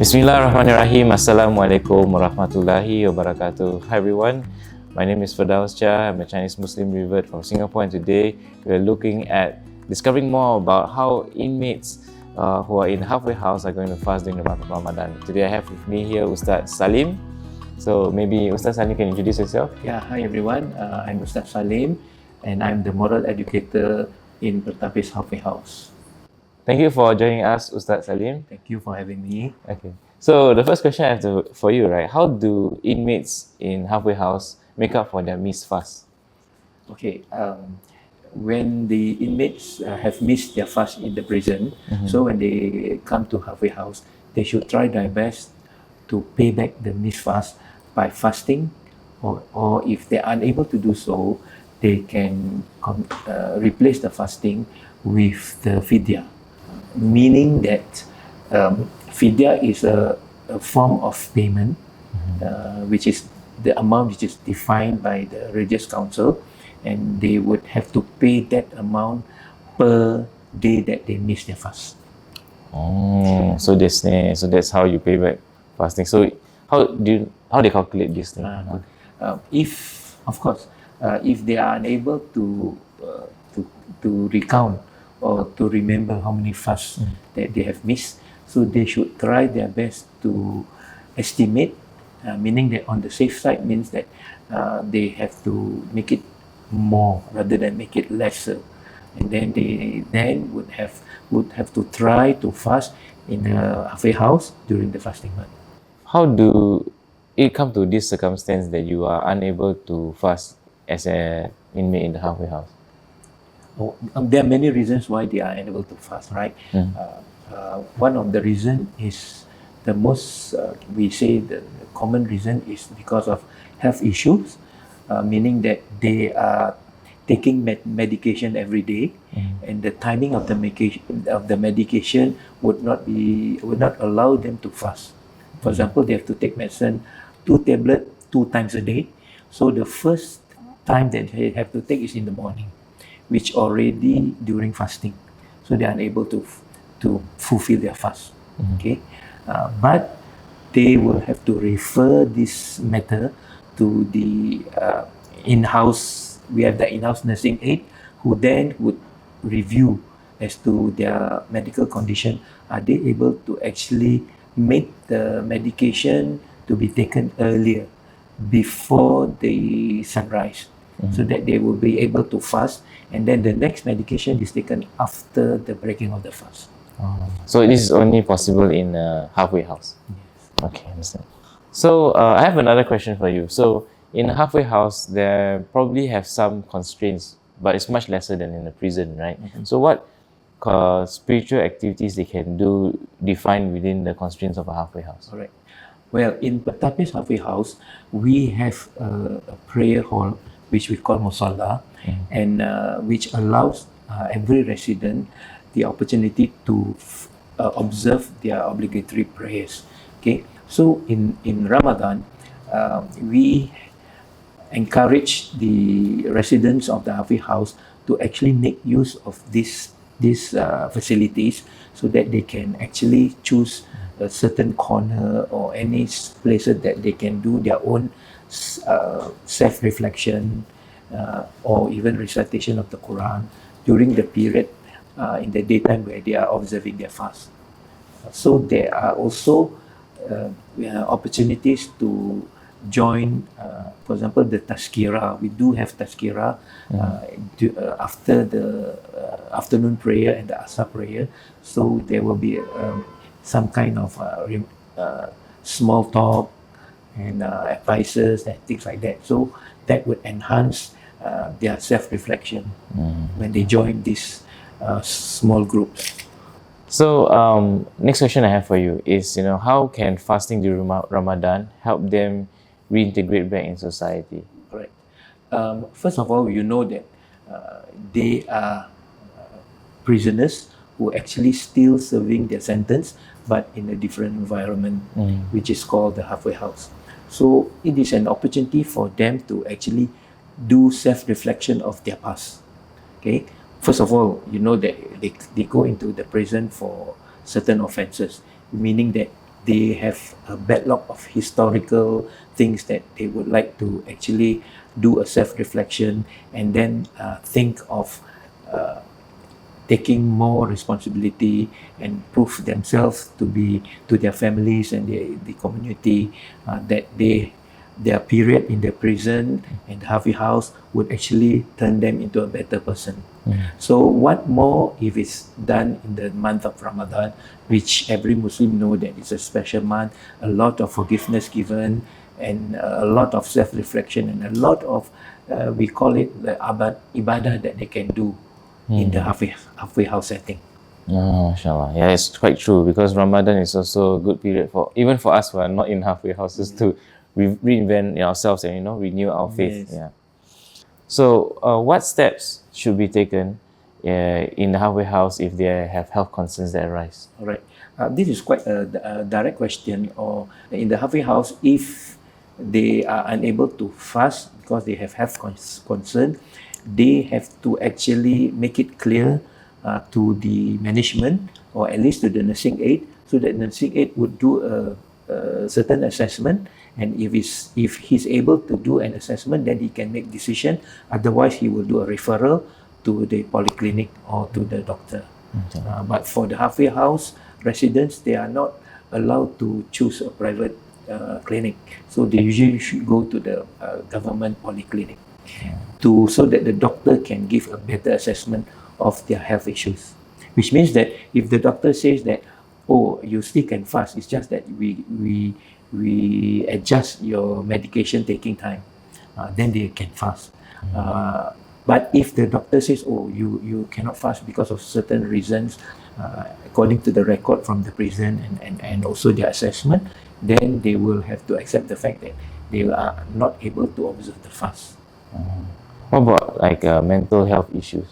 Bismillahirrahmanirrahim. Assalamualaikum warahmatullahi wabarakatuh. Hi everyone, my name is Ferdaus Chia. I'm a Chinese Muslim revert from Singapore, and today we're looking at discovering more about how inmates who are in halfway house are going to fast during the month of Ramadan. Today I have with me here Ustaz Salim. So maybe Ustaz Salim can introduce yourself. Yeah, hi everyone. I'm Ustaz Salim, and I'm the moral educator in Pertapis halfway house. Thank you for joining us, Ustaz Salim. Thank you for having me. Okay. So the first question I have for you, right? How do inmates in halfway house make up for their missed fast? Okay. When the inmates have missed their fast in the prison, so when they come to halfway house, they should try their best to pay back the missed fast by fasting, or if they're unable to do so, they can replace the fasting with the fidya, meaning that fidya is a form of payment, which is the amount which is defined by the religious council, and they would have to pay that amount per day that they miss their fast. Oh, so that's how you pay back fasting. So how they calculate this thing? If they are unable to recount or to remember how many fasts that they have missed, so they should try their best to estimate, meaning that on the safe side means that they have to make it more rather than make it lesser, and then they would have to try to fast in a halfway house during the fasting month. How do it come to this circumstance that you are unable to fast as an inmate in the halfway house? There are many reasons why they are unable to fast, right? One of the reasons is the most, we say the common reason is because of health issues, meaning that they are taking medication every day, and the timing of the medication would not allow them to fast. For example, they have to take medicine, 2 tablets 2 times a day. So the first time that they have to take is in the morning, which already during fasting. So they are unable to fulfill their fast. Okay, but they will have to refer this matter to the in-house. We have the in-house nursing aide, who then would review as to their medical condition. Are they able to actually make the medication to be taken earlier, before the sunrise, so that they will be able to fast, and then the next medication is taken after the breaking of the fast. So this is only possible in a halfway house? Yes. Okay, understand. So I have another question for you. So in a halfway house, there probably have some constraints, but it's much lesser than in a prison, right? So what spiritual activities they can do defined within the constraints of a halfway house? All right. Well, in Pertapis halfway house, we have a prayer hall which we call musalla, and which allows every resident the opportunity to observe their obligatory prayers. Okay, so in Ramadan, we encourage the residents of the halfway house to actually make use of these facilities, so that they can actually choose a certain corner or any places that they can do their own self-reflection, or even recitation of the Quran during the period in the daytime where they are observing their fast. So there are also opportunities to join, for example, the tazkirah. We do have tazkirah after the afternoon prayer and the asar prayer. So there will be some kind of small talk and advices and things like that. So that would enhance their self-reflection when they join these small groups. So next question I have for you is, how can fasting during Ramadan help them reintegrate back in society? Correct. First of all, you know that they are prisoners who actually still serving their sentence, but in a different environment, which is called the halfway house. So it is an opportunity for them to actually do self-reflection of their past. Okay. First of all, you know that they go into the prison for certain offences, meaning that they have a backlog of historical things that they would like to actually do a self-reflection and then think of taking more responsibility and prove themselves to their families and the community that their period in the prison and the halfway house would actually turn them into a better person. So what more if it's done in the month of Ramadan, which every Muslim know that it's a special month, a lot of forgiveness given, and a lot of self-reflection, and a lot of we call it the ibadah that they can do in the halfway house setting. Oh, mashallah. Yeah, it's quite true, because Ramadan is also a good period for even for us who are not in halfway houses to reinvent ourselves and renew our faith. Yes. Yeah. So, what steps should be taken in the halfway house if they have health concerns that arise? All right. This is quite a direct question. Or in the halfway house, if they are unable to fast because they have health concern, they have to actually make it clear to the management, or at least to the nursing aide, so that nursing aide would do a certain assessment, and if he's able to do an assessment, then he can make decision. Otherwise, he will do a referral to the polyclinic or to the doctor. Okay. But for the halfway house residents, they are not allowed to choose a private clinic, so they usually should go to the government polyclinic so that the doctor can give a better assessment of their health issues. Which means that if the doctor says that, oh, you still can fast, it's just that we adjust your medication taking time, then they can fast. But if the doctor says, oh, you cannot fast because of certain reasons, according to the record from the prison and also their assessment, then they will have to accept the fact that they are not able to observe the fast. What about like mental health issues?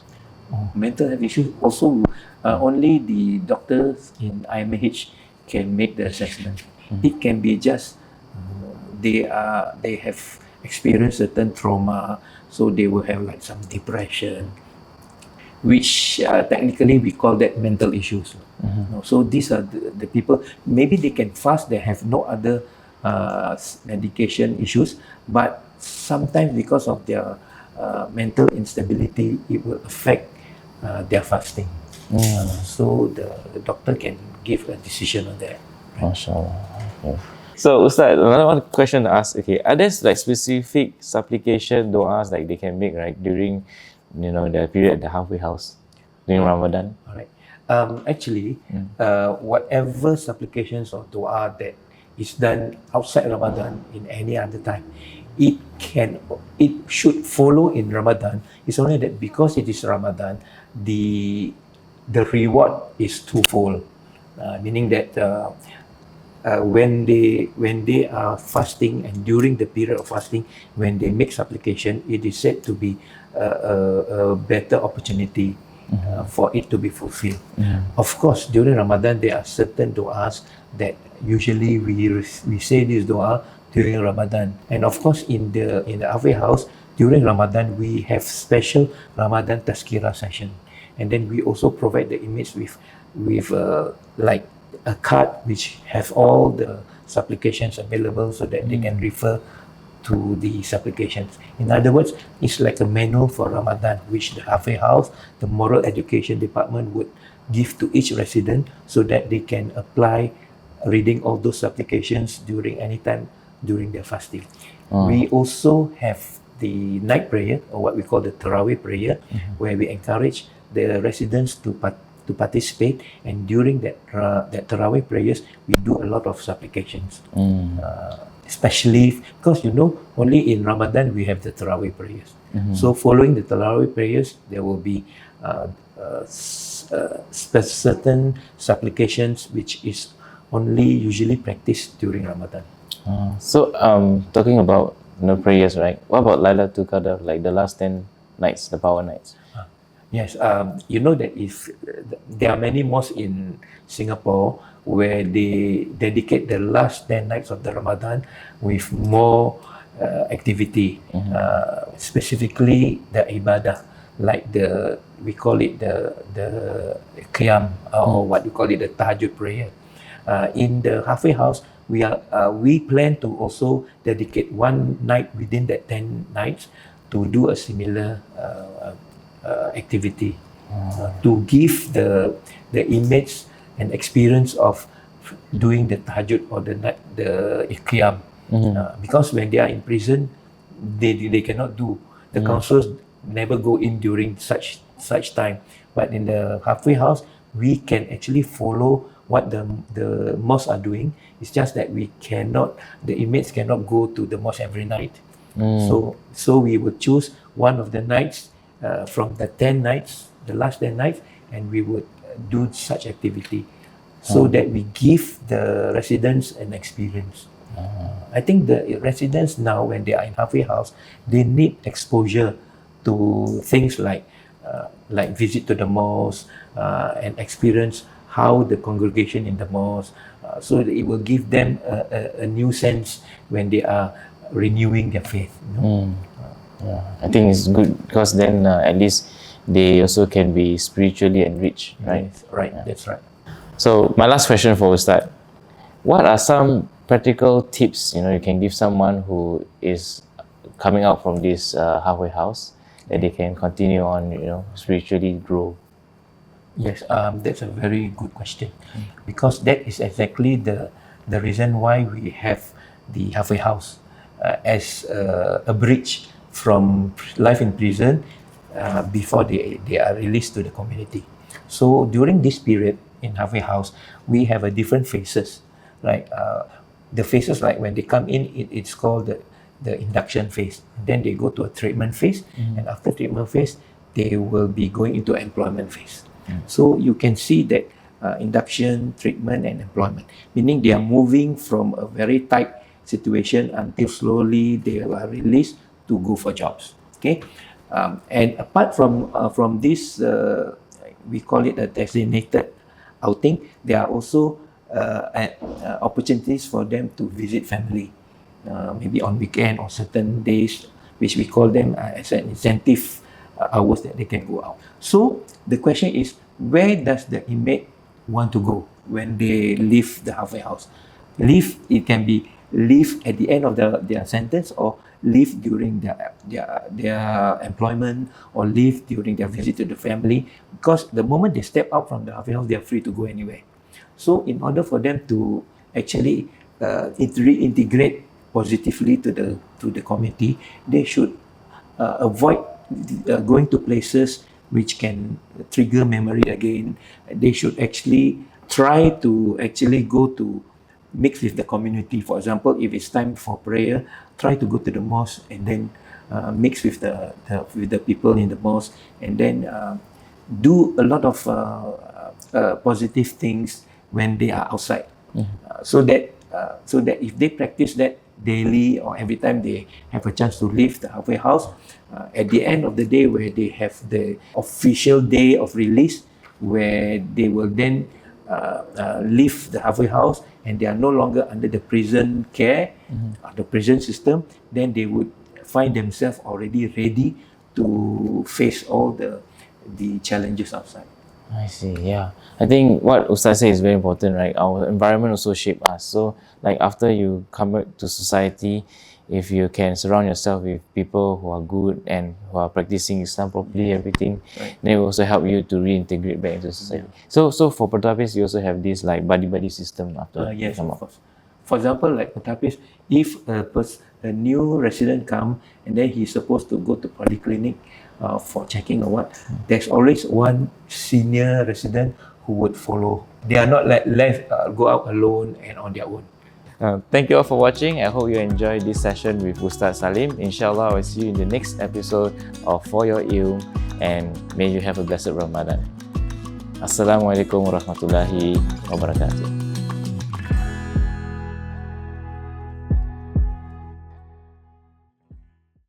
Mental health issues also, only the doctors in IMH can make the assessment. It can be just they have experienced certain trauma, so they will have like some depression, which technically we call that mental issues. So these are the people, maybe they can fast, they have no other medication issues, but sometimes because of their mental instability, it will affect their fasting. So the doctor can give a decision on that. MashaAllah. Okay. So, Ustaz, another one question to ask. Okay, are there like specific supplication du'as like they can make during the period at the halfway house during Ramadan? All right. Actually, whatever supplications or dua that is done outside Ramadan in any other time, it should follow in Ramadan. It's only that because it is Ramadan, the reward is twofold. Meaning that when they are fasting, and during the period of fasting, when they make supplication, it is said to be a better opportunity for it to be fulfilled. Of course, during Ramadan, there are certain du'as that usually we say this du'a during Ramadan. And of course, in the halfway house, during Ramadan, we have special Ramadan Tazkirah session. And then we also provide the inmates with like a card which have all the supplications available, so that they can refer to the supplications. In other words, it's like a manual for Ramadan, which the halfway house, the moral education department would give to each resident, so that they can apply reading all those supplications during any time during their fasting. We also have the night prayer, or what we call the Tarawih prayer, where we encourage the residents to participate, and during that Tarawih prayers, we do a lot of supplications. Especially because only in Ramadan we have the Tarawih prayers. So following the Tarawih prayers, there will be certain supplications which is only usually practiced during Ramadan. So talking about prayers, right? What about Lailatul Qadr, like the last 10 nights, the power nights? Yes, you know that if there are many mosques in Singapore where they dedicate the last 10 nights of the Ramadan with more activity, specifically the ibadah, like we call it the qiyam, or what you call it, the tahajjud prayer. in the halfway house, we plan to also dedicate one night within that 10 nights to do a similar activity, to give the image and experience of doing the tahajjud or the qiyam. Because when they are in prison, they cannot do. The councils never go in during such time. But in the halfway house, we can actually follow what the mosques are doing. It's just that the inmates cannot go to the mosque every night. So we would choose one of the nights from the 10 nights, the last 10 nights, and we would do such activity so that we give the residents an experience. I think the residents now, when they are in halfway house, they need exposure to things like visit to the mosque and experience how the congregation in the mosque, so that it will give them a new sense when they are renewing their faith. Yeah, I think it's good because then at least they also can be spiritually enriched, right? Yes, right, that's right. So my last question for Ustad, what are some practical tips you can give someone who is coming out from this halfway house that they can continue on spiritually grow? Yes, that's a very good question, because that is exactly the reason why we have the halfway house as a bridge from life in prison before they are released to the community. So during this period in halfway house, we have a different phases, right? The phases, like when they come in, it's called the induction phase. Then they go to a treatment phase, and after treatment phase, they will be going into employment phase. So you can see that induction, treatment, and employment, meaning they are moving from a very tight situation until slowly they are released to go for jobs. Okay, and apart from this, we call it a designated outing. There are also opportunities for them to visit family, maybe on weekend or certain days, which we call them as an incentive hours that they can go out. So the question is, where does the inmate want to go when they leave the halfway house? It can be leave at the end of their sentence, or leave during their employment, or leave during their visit to the family, because the moment they step out from the halfway house, they are free to go anywhere. So in order for them to actually reintegrate positively to the community, they should avoid going to places which can trigger memory again. They should actually try to actually go to mix with the community. For example, if it's time for prayer, try to go to the mosque and then mix with the people in the mosque, and then do a lot of positive things when they are outside. So that if they practice that daily, or every time they have a chance to leave the halfway house, at the end of the day, where they have the official day of release, where they will then leave the halfway house and they are no longer under the prison care, the prison system, then they would find themselves already ready to face all the challenges outside. I see, yeah. I think what Ustaz said is very important, right? Our environment also shape us. So like after you come back to society, if you can surround yourself with people who are good and who are practicing Islam properly, everything, then it will also help you to reintegrate back into society. So for Pertapis, you also have this like buddy system after yes, come of out. course. For example, like Pertapis, if a new resident come and then he's supposed to go to polyclinic for checking or what, there's always one senior resident who would follow. They are not left go out alone and on their own. Thank you all for watching. I hope you enjoyed this session with Ustaz Salim. Inshallah, I will see you in the next episode of For Your Ilm, and may you have a blessed Ramadan. Assalamualaikum warahmatullahi wabarakatuh.